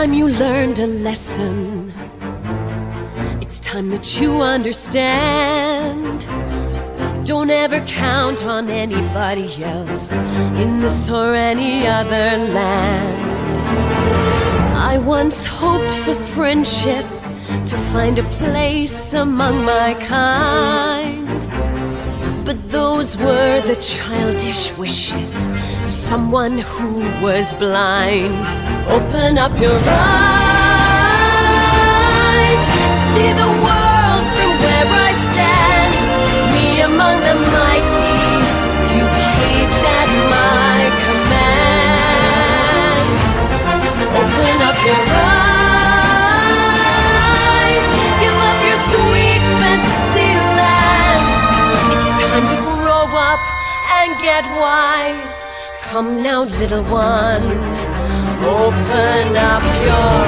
time you learned a lesson. It's time that you understand. Don't ever count on anybody else in this or any other land. I once hoped for friendship, to find a place among my kind. But those were the childish wishes of someone who was blind. Open up your eyes, see the world from where I stand. Me among the mighty, you caged at my command. Open up your eyes, give up your sweet fantasy land. It's time to grow up and get wise. Come now, little one, open up your